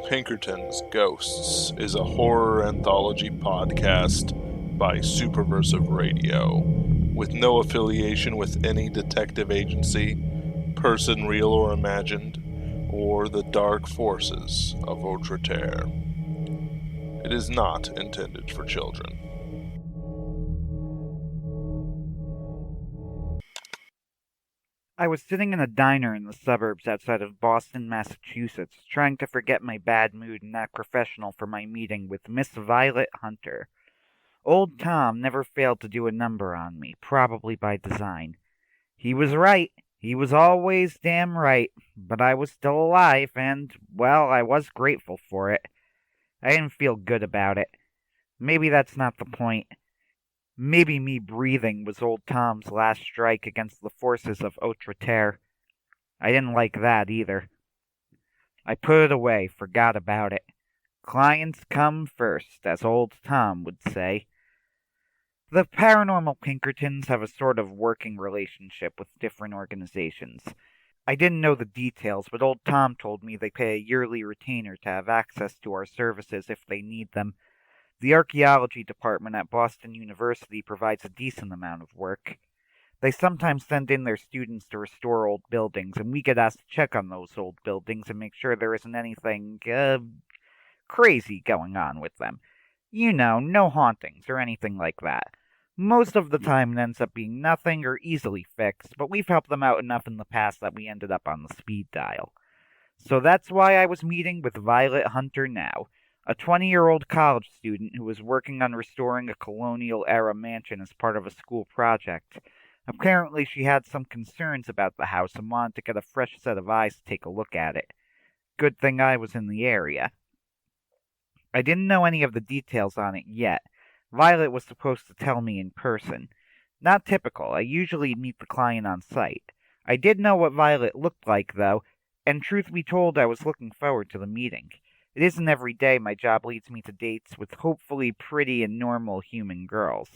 Pinkertons Ghosts is a horror anthology podcast by Superversive Radio, with no affiliation with any detective agency, person real or imagined, or the dark forces of Outre-Terre. It is not intended for children. I was sitting in a diner in the suburbs outside of Boston, Massachusetts, trying to forget my bad mood and act professional for my meeting with Miss Violet Hunter. Old Tom never failed to do a number on me, probably by design. He was right. He was always damn right. But I was still alive, and, well, I was grateful for it. I didn't feel good about it. Maybe that's not the point. Maybe me breathing was old Tom's last strike against the forces of Outre-Terre. I didn't like that either. I put it away, forgot about it. Clients come first, as old Tom would say. The Paranormal Pinkertons have a sort of working relationship with different organizations. I didn't know the details, but old Tom told me they pay a yearly retainer to have access to our services if they need them. The archaeology department at Boston University provides a decent amount of work. They sometimes send in their students to restore old buildings, and we get asked to check on those old buildings and make sure there isn't anything, crazy going on with them. You know, no hauntings or anything like that. Most of the time it ends up being nothing or easily fixed, but we've helped them out enough in the past that we ended up on the speed dial. So that's why I was meeting with Violet Hunter now, a 20-year-old college student who was working on restoring a colonial-era mansion as part of a school project. Apparently she had some concerns about the house and wanted to get a fresh set of eyes to take a look at it. Good thing I was in the area. I didn't know any of the details on it yet. Violet was supposed to tell me in person. Not typical. I usually meet the client on site. I did know what Violet looked like, though, and truth be told, I was looking forward to the meeting. It isn't every day my job leads me to dates with hopefully pretty and normal human girls.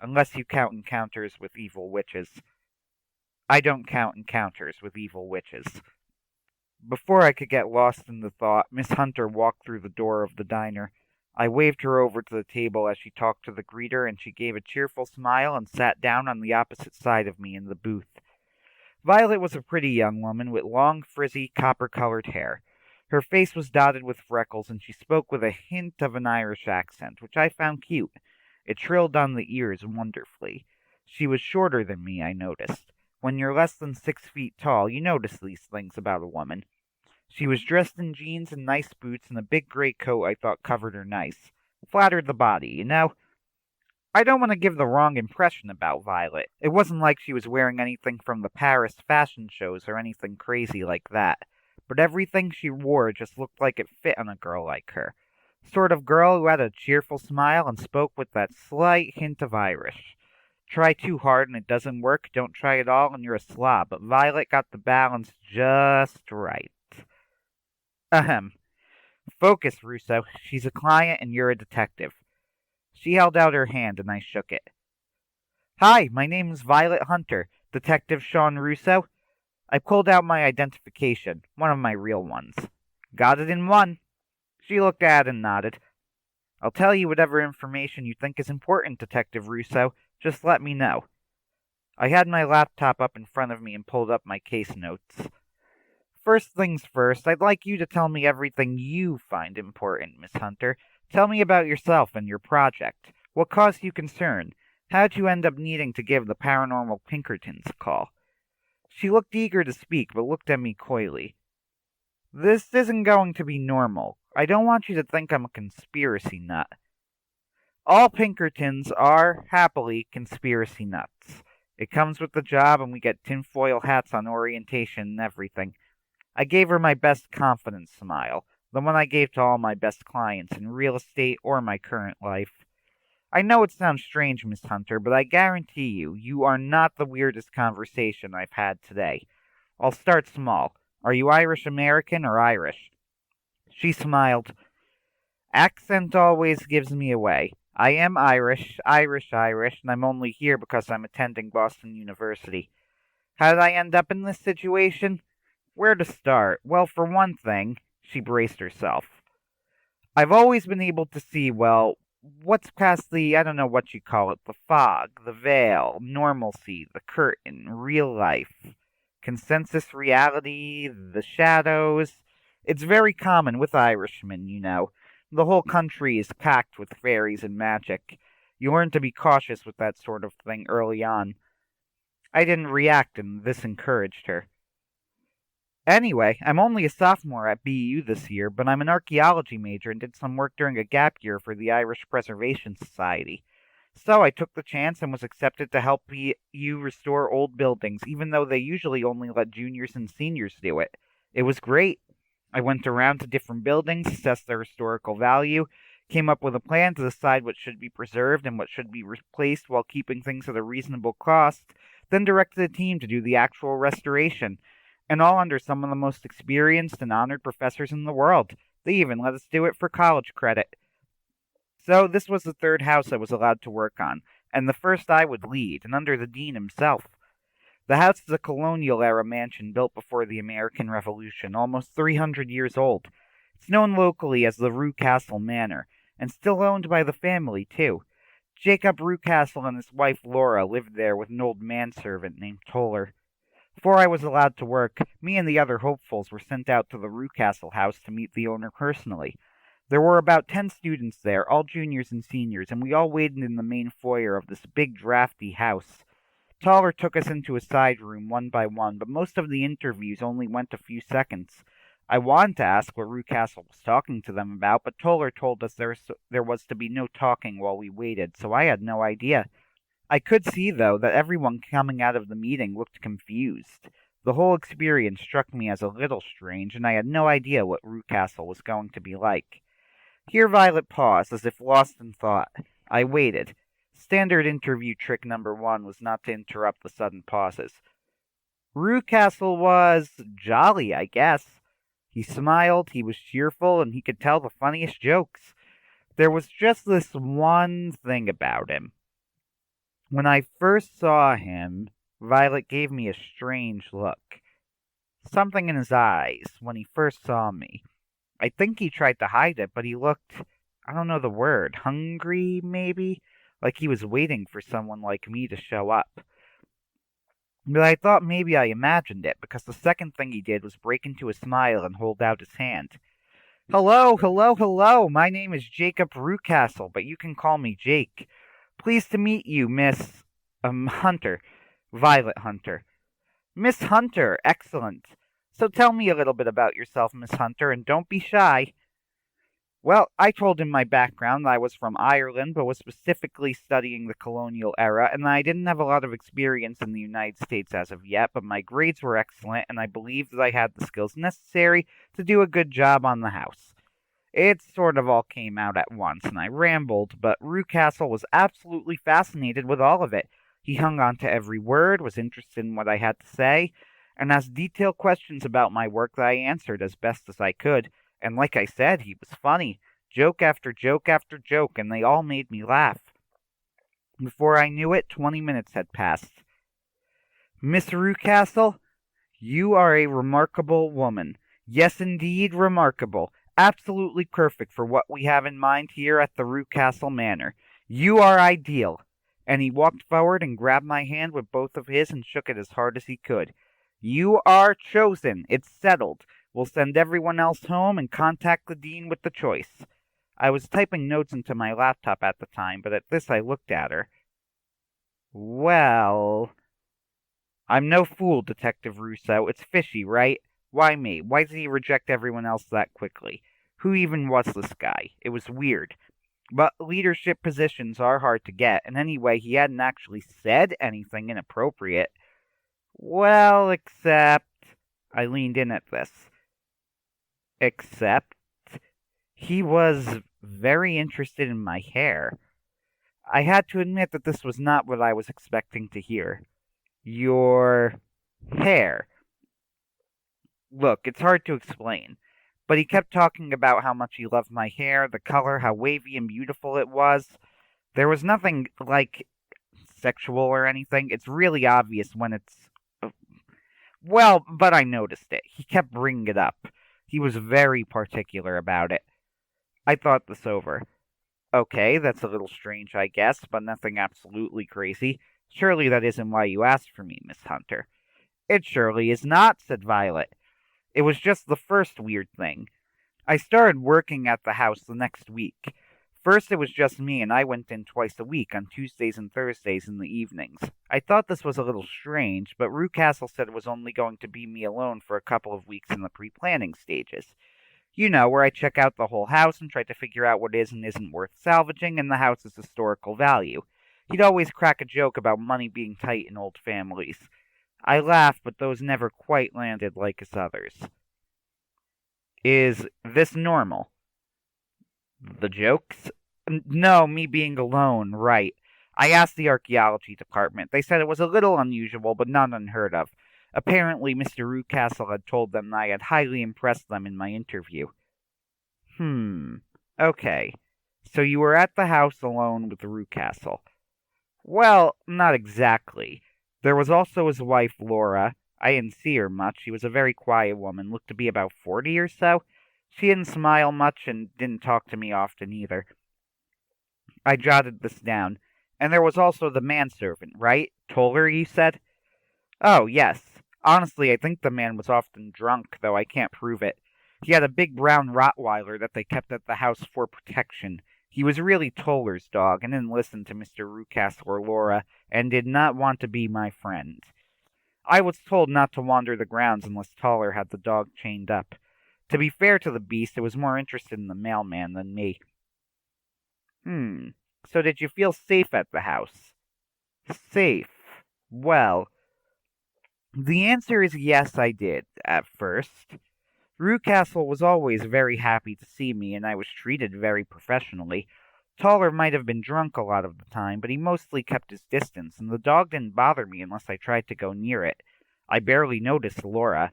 Unless you count encounters with evil witches. I don't count encounters with evil witches. Before I could get lost in the thought, Miss Hunter walked through the door of the diner. I waved her over to the table as she talked to the greeter, and she gave a cheerful smile and sat down on the opposite side of me in the booth. Violet was a pretty young woman with long, frizzy, copper-colored hair. Her face was dotted with freckles, and she spoke with a hint of an Irish accent, which I found cute. It trilled on the ears wonderfully. She was shorter than me, I noticed. When you're less than 6 feet tall, you notice these things about a woman. She was dressed in jeans and nice boots and a big gray coat I thought covered her nice. Flattered the body, you know? I don't want to give the wrong impression about Violet. It wasn't like she was wearing anything from the Paris fashion shows or anything crazy like that. But everything she wore just looked like it fit on a girl like her. Sort of girl who had a cheerful smile and spoke with that slight hint of Irish. Try too hard and it doesn't work, don't try at all and you're a slob, but Violet got the balance just right. Ahem. Focus, Russo. She's a client and you're a detective. She held out her hand and I shook it. Hi, my name is Violet Hunter, Detective Sean Russo. I pulled out my identification, one of my real ones. Got it in one. She looked at it and nodded. I'll tell you whatever information you think is important, Detective Russo. Just let me know. I had my laptop up in front of me and pulled up my case notes. First things first, I'd like you to tell me everything you find important, Miss Hunter. Tell me about yourself and your project. What caused you concern? How'd you end up needing to give the Paranormal Pinkertons a call? She looked eager to speak, but looked at me coyly. This isn't going to be normal. I don't want you to think I'm a conspiracy nut. All Pinkertons are, happily, conspiracy nuts. It comes with the job, and we get tinfoil hats on orientation and everything. I gave her my best confidence smile, the one I gave to all my best clients in real estate or my current life. I know it sounds strange, Miss Hunter, but I guarantee you, you are not the weirdest conversation I've had today. I'll start small. Are you Irish-American or Irish? She smiled. Accent always gives me away. I am Irish, and I'm only here because I'm attending Boston University. How did I end up in this situation? Where to start? Well, for one thing, she braced herself. I've always been able to see, well, what's past the, I don't know what you call it, the fog, the veil, normalcy, the curtain, real life, consensus reality, the shadows. It's very common with Irishmen, you know. The whole country is packed with fairies and magic. You learn to be cautious with that sort of thing early on. I didn't react, and this encouraged her. Anyway, I'm only a sophomore at BU this year, but I'm an archaeology major and did some work during a gap year for the Irish Preservation Society. So I took the chance and was accepted to help BU restore old buildings, even though they usually only let juniors and seniors do it. It was great. I went around to different buildings, assessed their historical value, came up with a plan to decide what should be preserved and what should be replaced while keeping things at a reasonable cost, then directed a team to do the actual restoration, and all under some of the most experienced and honored professors in the world. They even let us do it for college credit. So this was the third house I was allowed to work on, and the first I would lead, and under the dean himself. The house is a colonial-era mansion built before the American Revolution, almost 300 years old. It's known locally as the Rucastle Manor, and still owned by the family, too. Jacob Rucastle and his wife Laura lived there with an old manservant named Toller. Before I was allowed to work, me and the other hopefuls were sent out to the Rucastle house to meet the owner personally. There were about 10 students there, all juniors and seniors, and we all waited in the main foyer of this big drafty house. Toller took us into a side room one by one, but most of the interviews only went a few seconds. I wanted to ask what Rucastle was talking to them about, but Toller told us there was to be no talking while we waited, so I had no idea. I could see, though, that everyone coming out of the meeting looked confused. The whole experience struck me as a little strange, and I had no idea what Rucastle was going to be like. Here Violet paused, as if lost in thought. I waited. Standard interview trick number 1 was not to interrupt the sudden pauses. Rucastle was jolly, I guess. He smiled, he was cheerful, and he could tell the funniest jokes. There was just this one thing about him. When I first saw him, Violet gave me a strange look. Something in his eyes when he first saw me. I think he tried to hide it, but he looked, I don't know the word, hungry, maybe? Like he was waiting for someone like me to show up. But I thought maybe I imagined it, because the second thing he did was break into a smile and hold out his hand. Hello, hello, hello! My name is Jacob Rucastle, but you can call me Jake. Pleased to meet you, Miss... Hunter. Violet Hunter. Miss Hunter, excellent. So tell me a little bit about yourself, Miss Hunter, and don't be shy. Well, I told him my background. I was from Ireland, but was specifically studying the colonial era, and I didn't have a lot of experience in the United States as of yet, but my grades were excellent, and I believed that I had the skills necessary to do a good job on the house. It sort of all came out at once, and I rambled, but Rucastle was absolutely fascinated with all of it. He hung on to every word, was interested in what I had to say, and asked detailed questions about my work that I answered as best as I could. And like I said, he was funny. Joke after joke after joke, and they all made me laugh. Before I knew it, 20 minutes had passed. Miss Rucastle, you are a remarkable woman. Yes, indeed, remarkable. Absolutely perfect for what we have in mind here at the Rucastle Manor. You are ideal. And he walked forward and grabbed my hand with both of his and shook it as hard as he could. You are chosen. It's settled. We'll send everyone else home and contact the dean with the choice. I was typing notes into my laptop at the time, but at this I looked at her. Well... I'm no fool, Detective Russo. It's fishy, right? Why me? Why did he reject everyone else that quickly? Who even was this guy? It was weird. But leadership positions are hard to get, and anyway, he hadn't actually said anything inappropriate. Well, except... I leaned in at this. Except... he was very interested in my hair. I had to admit that this was not what I was expecting to hear. Your hair. Look, it's hard to explain, but he kept talking about how much he loved my hair, the color, how wavy and beautiful it was. There was nothing, like, sexual or anything. It's really obvious when it's... Well, but I noticed it. He kept bringing it up. He was very particular about it. I thought this over. Okay, that's a little strange, I guess, but nothing absolutely crazy. Surely that isn't why you asked for me, Miss Hunter. It surely is not, said Violet. It was just the first weird thing. I started working at the house the next week. First, it was just me, and I went in twice a week on Tuesdays and Thursdays in the evenings. I thought this was a little strange, but Rucastle said it was only going to be me alone for a couple of weeks in the pre-planning stages. You know, where I check out the whole house and try to figure out what is and isn't worth salvaging and the house's historical value. He'd always crack a joke about money being tight in old families. I laughed, but those never quite landed like his others. Is this normal? The jokes? No, me being alone, right. I asked the archaeology department. They said it was a little unusual, but not unheard of. Apparently, Mr. Rucastle had told them I had highly impressed them in my interview. Okay. So you were at the house alone with Rucastle. Well, not exactly. There was also his wife, Laura. I didn't see her much. She was a very quiet woman, looked to be about 40 or so. She didn't smile much and didn't talk to me often either. I jotted this down. And there was also the manservant, right? Toller, you said? Oh, yes. Honestly, I think the man was often drunk, though I can't prove it. He had a big brown Rottweiler that they kept at the house for protection. He was really Toller's dog, and didn't listen to Mr. Rucastle or Laura, and did not want to be my friend. I was told not to wander the grounds unless Toller had the dog chained up. To be fair to the beast, it was more interested in the mailman than me. So did you feel safe at the house? Safe? Well, the answer is yes, I did, at first. Rucastle was always very happy to see me, and I was treated very professionally. Toller might have been drunk a lot of the time, but he mostly kept his distance, and the dog didn't bother me unless I tried to go near it. I barely noticed Laura.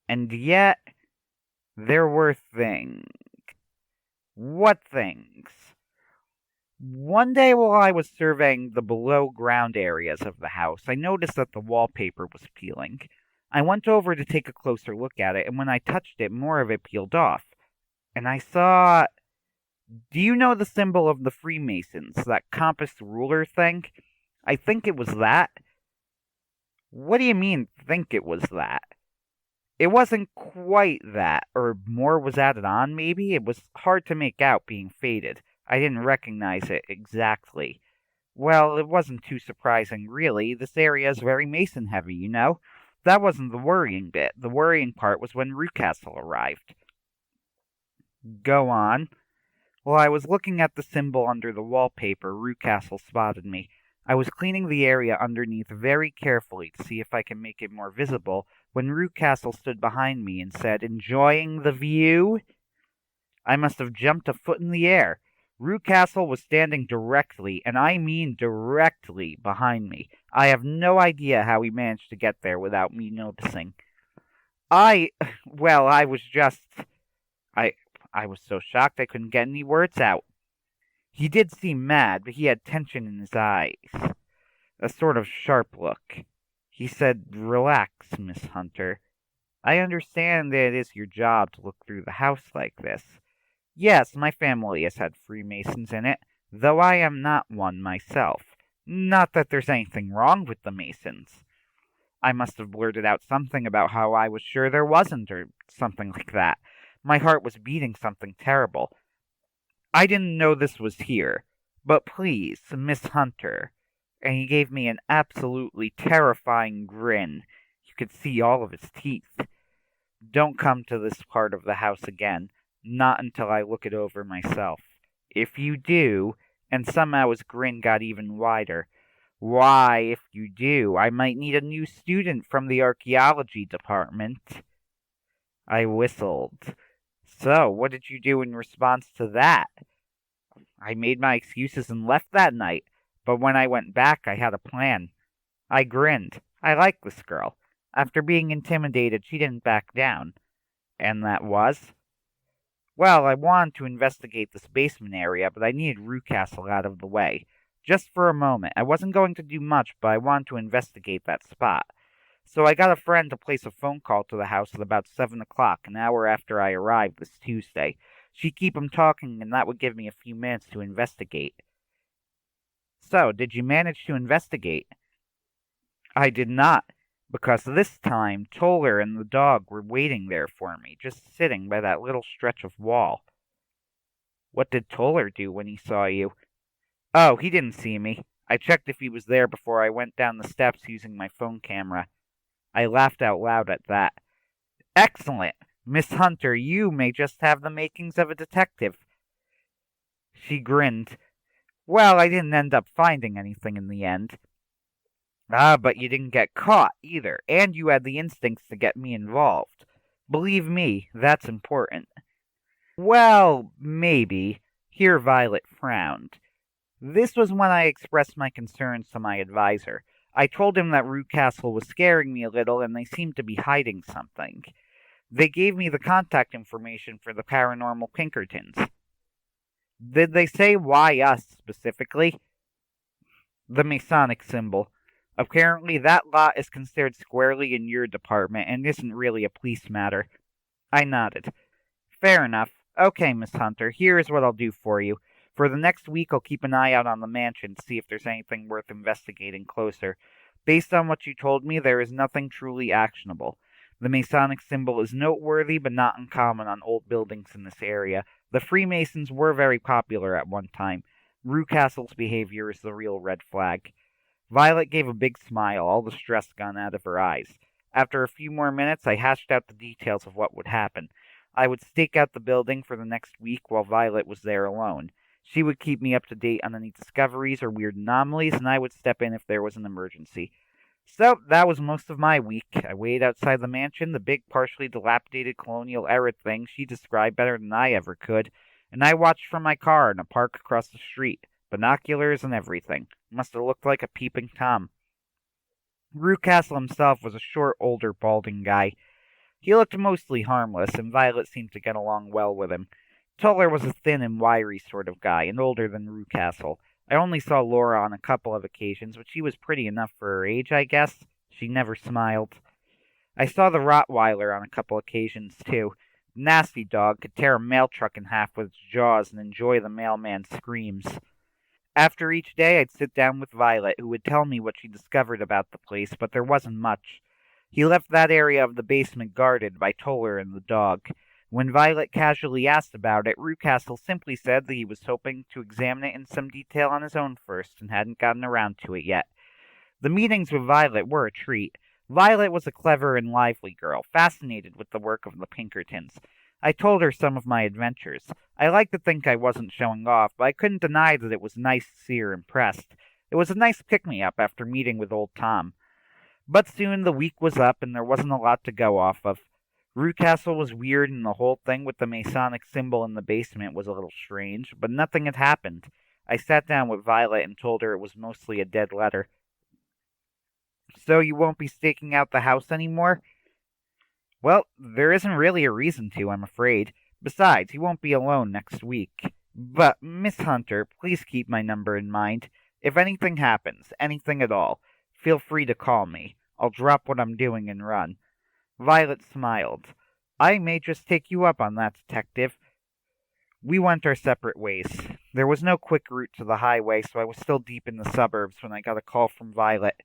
And yet, there were things. What things? One day while I was surveying the below-ground areas of the house, I noticed that the wallpaper was peeling. I went over to take a closer look at it, and when I touched it, more of it peeled off. And I saw... Do you know the symbol of the Freemasons, that compass ruler thing? I think it was that. What do you mean, think it was that? It wasn't quite that, or more was added on, maybe? It was hard to make out, being faded. I didn't recognize it exactly. Well, it wasn't too surprising, really. This area is very Mason-heavy, you know? That wasn't the worrying bit. The worrying part was when Rucastle arrived. Go on. While I was looking at the symbol under the wallpaper, Rucastle spotted me. I was cleaning the area underneath very carefully to see if I can make it more visible when Rucastle stood behind me and said, "Enjoying the view?" I must have jumped a foot in the air. Rucastle was standing directly, and I mean directly, behind me. I have no idea how he managed to get there without me noticing. I was just... I was so shocked I couldn't get any words out. He did seem mad, but he had tension in his eyes. A sort of sharp look. He said, "Relax, Miss Hunter. I understand that it is your job to look through the house like this. Yes, my family has had Freemasons in it, though I am not one myself. Not that there's anything wrong with the Masons." I must have blurted out something about how I was sure there wasn't, or something like that. My heart was beating something terrible. "I didn't know this was here. But please, Miss Hunter," and he gave me an absolutely terrifying grin. You could see all of his teeth. "Don't come to this part of the house again. Not until I look it over myself. If you do," and somehow his grin got even wider, "why, if you do, I might need a new student from the archaeology department." I whistled. "So, what did you do in response to that?" "I made my excuses and left that night, but when I went back I had a plan. I grinned. I liked this girl. After being intimidated, she didn't back down." "And that was?" "Well, I wanted to investigate this basement area, but I needed Rucastle out of the way. Just for a moment. I wasn't going to do much, but I wanted to investigate that spot. So I got a friend to place a phone call to the house at about 7 o'clock, an hour after I arrived this Tuesday. She'd keep him talking, and that would give me a few minutes to investigate. So, did you manage to investigate? I did not, because this time Toller and the dog were waiting there for me, just sitting by that little stretch of wall. What did Toller do when he saw you? Oh, he didn't see me. I checked if he was there before I went down the steps using my phone camera. I laughed out loud at that. Excellent! Miss Hunter, you may just have the makings of a detective. She grinned. Well, I didn't end up finding anything in the end. Ah, but you didn't get caught, either, and you had the instincts to get me involved. Believe me, that's important. Well, maybe. Here Violet frowned. This was when I expressed my concerns to my advisor. I told him that Rucastle was scaring me a little, and they seemed to be hiding something. They gave me the contact information for the Paranormal Pinkertons. Did they say why us, specifically? The Masonic symbol. Apparently that lot is considered squarely in your department, and isn't really a police matter. I nodded. Fair enough. Okay, Miss Hunter, here is what I'll do for you. For the next week, I'll keep an eye out on the mansion to see if there's anything worth investigating closer. Based on what you told me, there is nothing truly actionable. The Masonic symbol is noteworthy, but not uncommon on old buildings in this area. The Freemasons were very popular at one time. Rucastle's behavior is the real red flag. Violet gave a big smile, all the stress gone out of her eyes. After a few more minutes, I hashed out the details of what would happen. I would stake out the building for the next week while Violet was there alone. She would keep me up to date on any discoveries or weird anomalies, and I would step in if there was an emergency. So, that was most of my week. I waited outside the mansion, the big, partially dilapidated colonial era thing she described better than I ever could, and I watched from my car in a park across the street. Binoculars and everything. Must have looked like a peeping Tom. Rucastle himself was a short, older, balding guy. He looked mostly harmless, and Violet seemed to get along well with him. Toller was a thin and wiry sort of guy, and older than Rucastle. I only saw Laura on a couple of occasions, but she was pretty enough for her age, I guess. She never smiled. I saw the Rottweiler on a couple occasions, too. The nasty dog could tear a mail truck in half with its jaws and enjoy the mailman's screams. After each day, I'd sit down with Violet, who would tell me what she discovered about the place, but there wasn't much. He left that area of the basement guarded by Toller and the dog. When Violet casually asked about it, Rucastle simply said that he was hoping to examine it in some detail on his own first, and hadn't gotten around to it yet. The meetings with Violet were a treat. Violet was a clever and lively girl, fascinated with the work of the Pinkertons. I told her some of my adventures. I like to think I wasn't showing off, but I couldn't deny that it was nice to see her impressed. It was a nice pick-me-up after meeting with old Tom. But soon the week was up, and there wasn't a lot to go off of. Rucastle was weird, and the whole thing with the Masonic symbol in the basement was a little strange, but nothing had happened. I sat down with Violet and told her it was mostly a dead letter. So you won't be staking out the house anymore? Well, there isn't really a reason to, I'm afraid. Besides, you won't be alone next week. But, Miss Hunter, please keep my number in mind. If anything happens, anything at all, feel free to call me. I'll drop what I'm doing and run. Violet smiled. I may just take you up on that, detective. We went our separate ways. There was no quick route to the highway, so I was still deep in the suburbs when I got a call from Violet.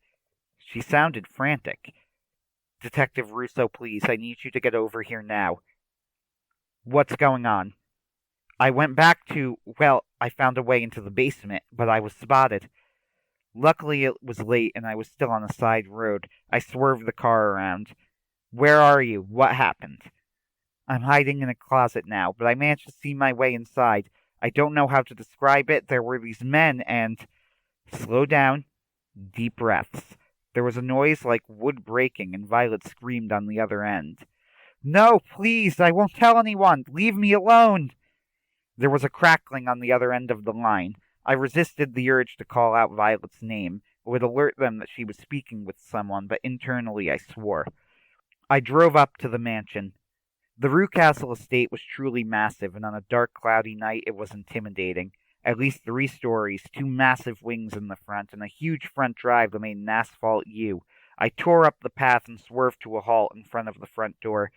She sounded frantic. Detective Russo, please, I need you to get over here now. What's going on? I went back to, well, I found a way into the basement, but I was spotted. Luckily it was late and I was still on a side road. I swerved the car around. Where are you? What happened? I'm hiding in a closet now, but I managed to see my way inside. I don't know how to describe it. There were these men and... Slow down. Deep breaths. There was a noise like wood breaking, and Violet screamed on the other end. No, please, I won't tell anyone. Leave me alone. There was a crackling on the other end of the line. I resisted the urge to call out Violet's name. It would alert them that she was speaking with someone, but internally I swore. I drove up to the mansion. The Rucastle estate was truly massive, and on a dark, cloudy night it was intimidating. At least 3 stories, 2 massive wings in the front, and a huge front drive that made an asphalt U. I tore up the path and swerved to a halt in front of the front door.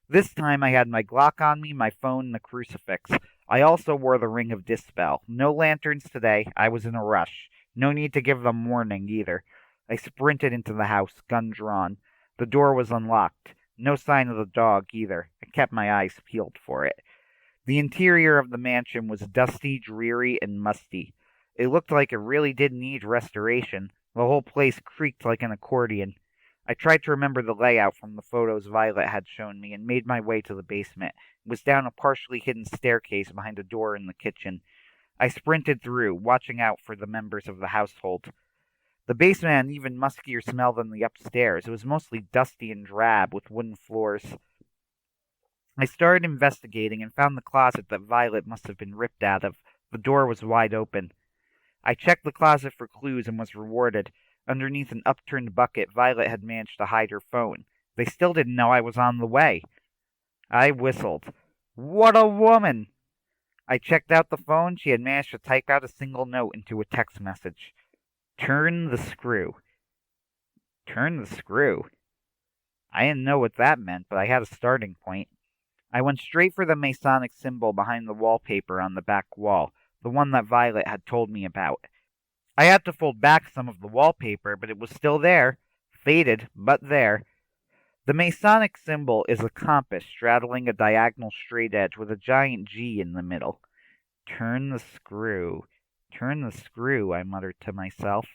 This time I had my Glock on me, my phone, and the crucifix. I also wore the Ring of Dispel. No lanterns today. I was in a rush. No need to give them warning, either. I sprinted into the house, gun drawn. The door was unlocked. No sign of the dog, either. I kept my eyes peeled for it. The interior of the mansion was dusty, dreary, and musty. It looked like it really did need restoration. The whole place creaked like an accordion. I tried to remember the layout from the photos Violet had shown me and made my way to the basement. It was down a partially hidden staircase behind a door in the kitchen. I sprinted through, watching out for the members of the household. The basement had an even muskier smell than the upstairs. It was mostly dusty and drab, with wooden floors. I started investigating and found the closet that Violet must have been ripped out of. The door was wide open. I checked the closet for clues and was rewarded. Underneath an upturned bucket, Violet had managed to hide her phone. They still didn't know I was on the way. I whistled. What a woman! I checked out the phone. She had managed to type out a single note into a text message. Turn the screw. Turn the screw? I didn't know what that meant, but I had a starting point. I went straight for the Masonic symbol behind the wallpaper on the back wall, the one that Violet had told me about. I had to fold back some of the wallpaper, but it was still there. Faded, but there. The Masonic symbol is a compass straddling a diagonal straight edge with a giant G in the middle. Turn the screw. Turn the screw, I muttered to myself.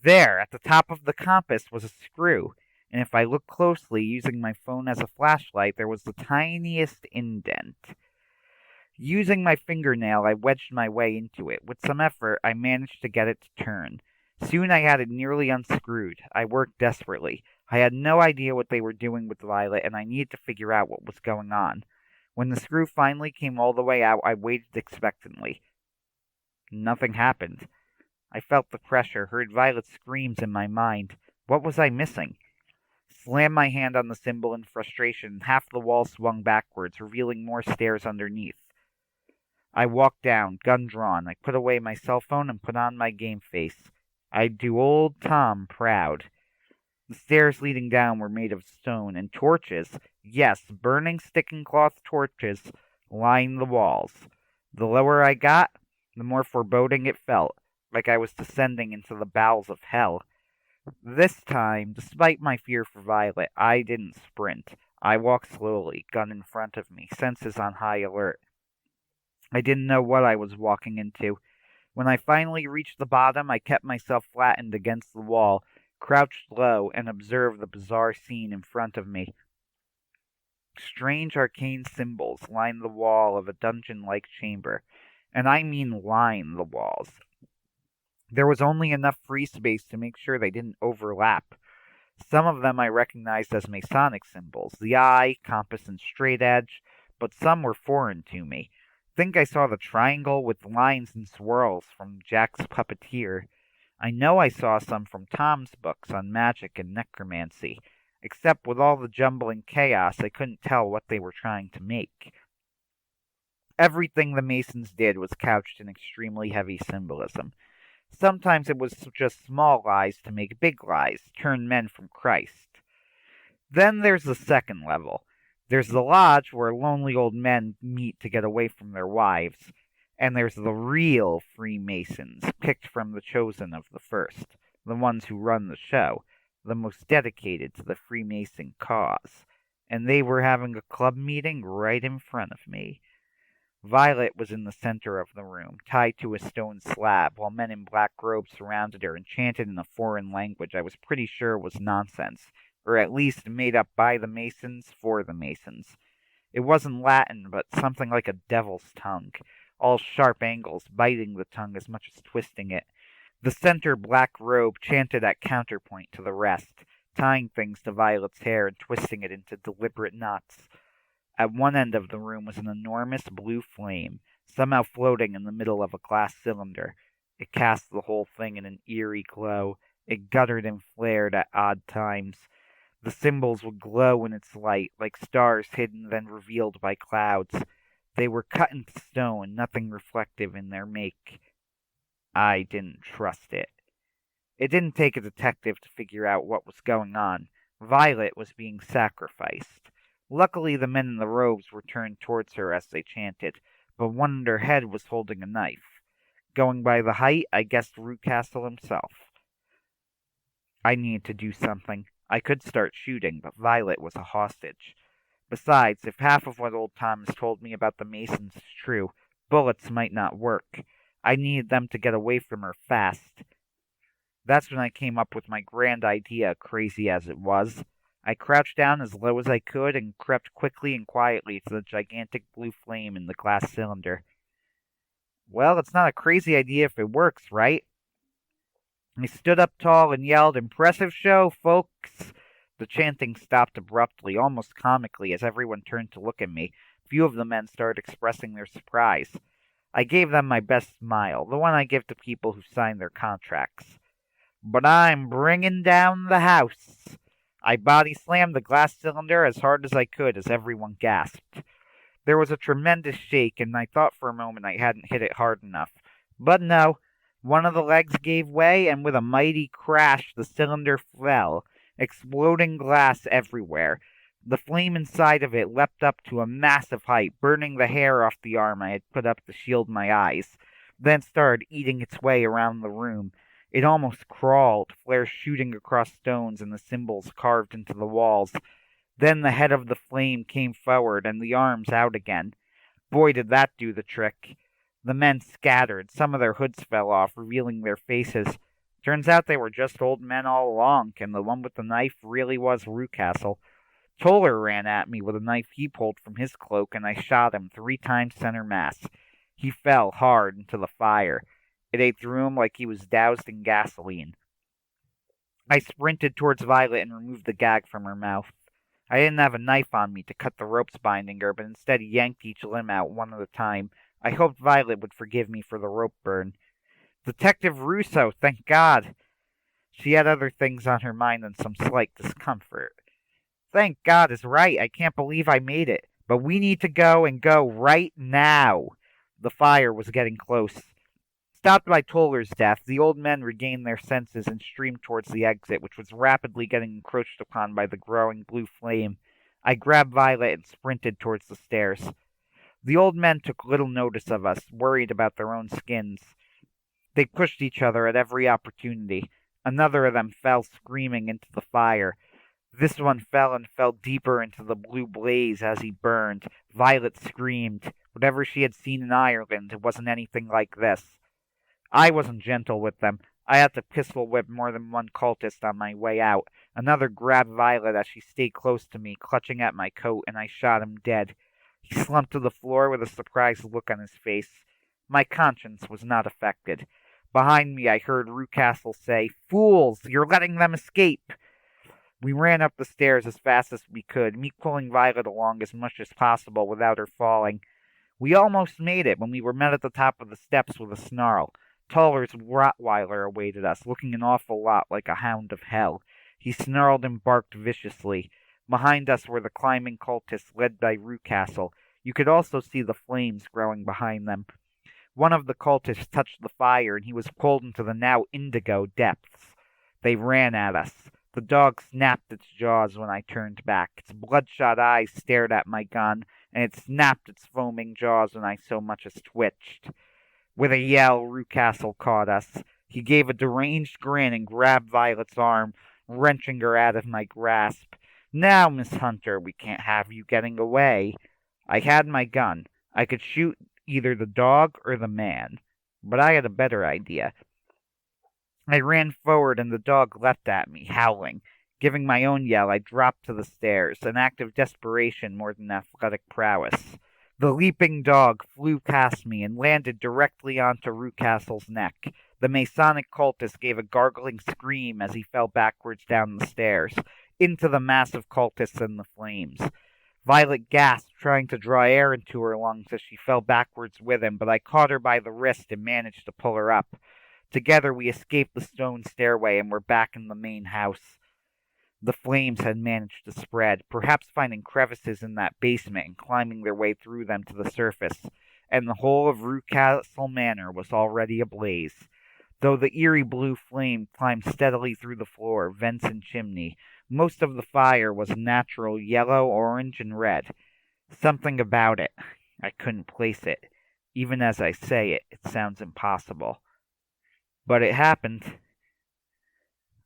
There, at the top of the compass, was a screw, and if I looked closely, using my phone as a flashlight, there was the tiniest indent. Using my fingernail, I wedged my way into it. With some effort, I managed to get it to turn. Soon I had it nearly unscrewed. I worked desperately. I had no idea what they were doing with Violet, and I needed to figure out what was going on. When the screw finally came all the way out, I waited expectantly. Nothing happened. I felt the pressure, heard Violet's screams in my mind. What was I missing? Slammed my hand on the symbol in frustration, and half the wall swung backwards, revealing more stairs underneath. I walked down, gun drawn. I put away my cell phone and put on my game face. I'd do old Tom proud. The stairs leading down were made of stone, and torches, yes, burning sticking cloth torches, lined the walls. The lower I got, the more foreboding it felt, like I was descending into the bowels of hell. This time, despite my fear for Violet, I didn't sprint. I walked slowly, gun in front of me, senses on high alert. I didn't know what I was walking into. When I finally reached the bottom, I kept myself flattened against the wall, crouched low, and observed the bizarre scene in front of me. Strange arcane symbols lined the wall of a dungeon-like chamber, and I mean line the walls. There was only enough free space to make sure they didn't overlap. Some of them I recognized as Masonic symbols, the eye, compass, and straight edge, but some were foreign to me. Think I saw the triangle with lines and swirls from Jack's Puppeteer. I know I saw some from Tom's books on magic and necromancy, except with all the jumbling chaos I couldn't tell what they were trying to make. Everything the Masons did was couched in extremely heavy symbolism. Sometimes it was just small lies to make big lies, turn men from Christ. Then there's the second level. There's the lodge where lonely old men meet to get away from their wives. And there's the real Freemasons, picked from the chosen of the first, the ones who run the show, the most dedicated to the Freemason cause. And they were having a club meeting right in front of me. Violet was in the center of the room, tied to a stone slab, while men in black robes surrounded her and chanted in a foreign language I was pretty sure was nonsense, or at least made up by the Masons for the Masons. It wasn't Latin, but something like a devil's tongue, all sharp angles, biting the tongue as much as twisting it. The center black robe chanted at counterpoint to the rest, tying things to Violet's hair and twisting it into deliberate knots. At one end of the room was an enormous blue flame, somehow floating in the middle of a glass cylinder. It cast the whole thing in an eerie glow. It guttered and flared at odd times. The symbols would glow in its light, like stars hidden then revealed by clouds. They were cut into stone, nothing reflective in their make. I didn't trust it. It didn't take a detective to figure out what was going on. Violet was being sacrificed. Luckily, the men in the robes were turned towards her as they chanted, but one at her head was holding a knife. Going by the height, I guessed Rucastle himself. I needed to do something. I could start shooting, but Violet was a hostage. Besides, if half of what old Thomas told me about the Masons is true, bullets might not work. I needed them to get away from her fast. That's when I came up with my grand idea, crazy as it was. I crouched down as low as I could and crept quickly and quietly to the gigantic blue flame in the glass cylinder. Well, it's not a crazy idea if it works, right? I stood up tall and yelled, "Impressive show, folks!" The chanting stopped abruptly, almost comically, as everyone turned to look at me. Few of the men started expressing their surprise. I gave them my best smile, the one I give to people who sign their contracts. "But I'm bringing down the house." I body slammed the glass cylinder as hard as I could as everyone gasped. There was a tremendous shake, and I thought for a moment I hadn't hit it hard enough. But no. One of the legs gave way, and with a mighty crash the cylinder fell, exploding glass everywhere. The flame inside of it leapt up to a massive height, burning the hair off the arm I had put up to shield my eyes, then started eating its way around the room. It almost crawled, flares shooting across stones and the symbols carved into the walls. Then the head of the flame came forward, and the arms out again. Boy, did that do the trick. The men scattered. Some of their hoods fell off, revealing their faces. Turns out they were just old men all along, and the one with the knife really was Rucastle. Toller ran at me with a knife he pulled from his cloak, and I shot him 3 times center mass. He fell hard into the fire. It ate through him like he was doused in gasoline. I sprinted towards Violet and removed the gag from her mouth. I didn't have a knife on me to cut the ropes binding her, but instead yanked each limb out one at a time. I hoped Violet would forgive me for the rope burn. Detective Russo, thank God! She had other things on her mind than some slight discomfort. Thank God is right. I can't believe I made it. But we need to go, and go right now. The fire was getting close. Stopped by Toller's death, the old men regained their senses and streamed towards the exit, which was rapidly getting encroached upon by the growing blue flame. I grabbed Violet and sprinted towards the stairs. The old men took little notice of us, worried about their own skins. They pushed each other at every opportunity. Another of them fell screaming into the fire. This one fell and fell deeper into the blue blaze as he burned. Violet screamed. Whatever she had seen in Ireland, it wasn't anything like this. I wasn't gentle with them. I had to pistol whip more than one cultist on my way out. Another grabbed Violet as she stayed close to me, clutching at my coat, and I shot him dead. He slumped to the floor with a surprised look on his face. My conscience was not affected. Behind me I heard Rucastle say, "Fools! You're letting them escape!" We ran up the stairs as fast as we could, me pulling Violet along as much as possible without her falling. We almost made it when we were met at the top of the steps with a snarl. Toller's Rottweiler awaited us, looking an awful lot like a hound of hell. He snarled and barked viciously. Behind us were the climbing cultists led by Rucastle. You could also see the flames growing behind them. One of the cultists touched the fire, and he was pulled into the now indigo depths. They ran at us. The dog snapped its jaws when I turned back. Its bloodshot eyes stared at my gun, and it snapped its foaming jaws when I so much as twitched. With a yell, Rucastle caught us. He gave a deranged grin and grabbed Violet's arm, wrenching her out of my grasp. "Now, Miss Hunter, we can't have you getting away." I had my gun. I could shoot either the dog or the man. But I had a better idea. I ran forward and the dog leapt at me, howling. Giving my own yell, I dropped to the stairs, an act of desperation more than athletic prowess. The leaping dog flew past me and landed directly onto Rucastle's neck. The Masonic cultist gave a gargling scream as he fell backwards down the stairs, into the mass of cultists and the flames. Violet gasped, trying to draw air into her lungs as she fell backwards with him, but I caught her by the wrist and managed to pull her up. Together we escaped the stone stairway and were back in the main house. The flames had managed to spread, perhaps finding crevices in that basement and climbing their way through them to the surface, and the whole of Rucastle Manor was already ablaze. Though the eerie blue flame climbed steadily through the floor, vents, and chimney, most of the fire was natural yellow, orange, and red. Something about it. I couldn't place it. Even as I say it, it sounds impossible. But it happened.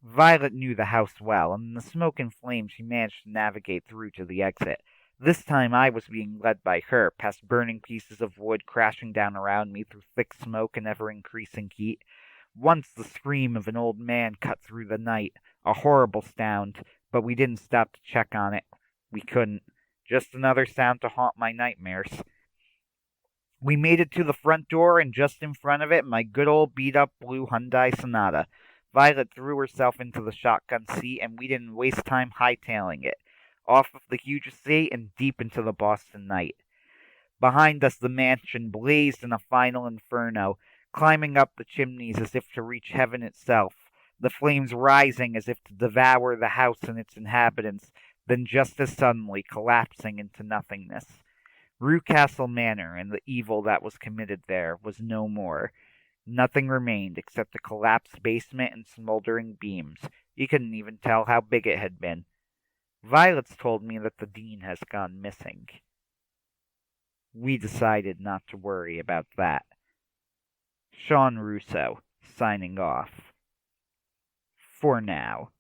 Violet knew the house well, and in the smoke and flame she managed to navigate through to the exit. This time I was being led by her, past burning pieces of wood crashing down around me through thick smoke and ever-increasing heat. Once the scream of an old man cut through the night, a horrible sound, but we didn't stop to check on it. We couldn't. Just another sound to haunt my nightmares. We made it to the front door, and just in front of it, my good old beat-up blue Hyundai Sonata. Violet threw herself into the shotgun seat, and we didn't waste time hightailing it, off of the huge estate and deep into the Boston night. Behind us, the mansion blazed in a final inferno, climbing up the chimneys as if to reach heaven itself, the flames rising as if to devour the house and its inhabitants, then just as suddenly collapsing into nothingness. Rucastle Manor and the evil that was committed there was no more. Nothing remained except a collapsed basement and smoldering beams. You couldn't even tell how big it had been. Violet's told me that the dean has gone missing. We decided not to worry about that. Sean Russo, signing off. For now.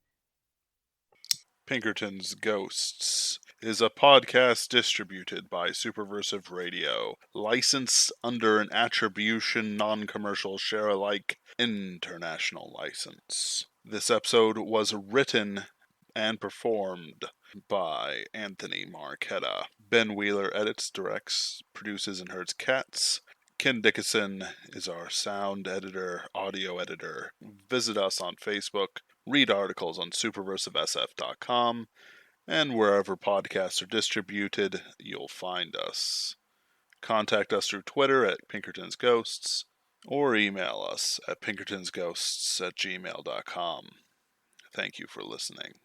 Pinkertons Ghosts is a podcast distributed by Superversive Radio, licensed under an attribution non-commercial share-alike international license. This episode was written and performed by Anthony Marchetta. Ben Wheeler edits, directs, produces, and herds cats. Ken Dickinson is our sound editor, audio editor. Visit us on Facebook, read articles on superversivesf.com, and wherever podcasts are distributed, you'll find us. Contact us through Twitter at Pinkertons Ghosts, or email us at pinkertonsghosts@gmail.com. Thank you for listening.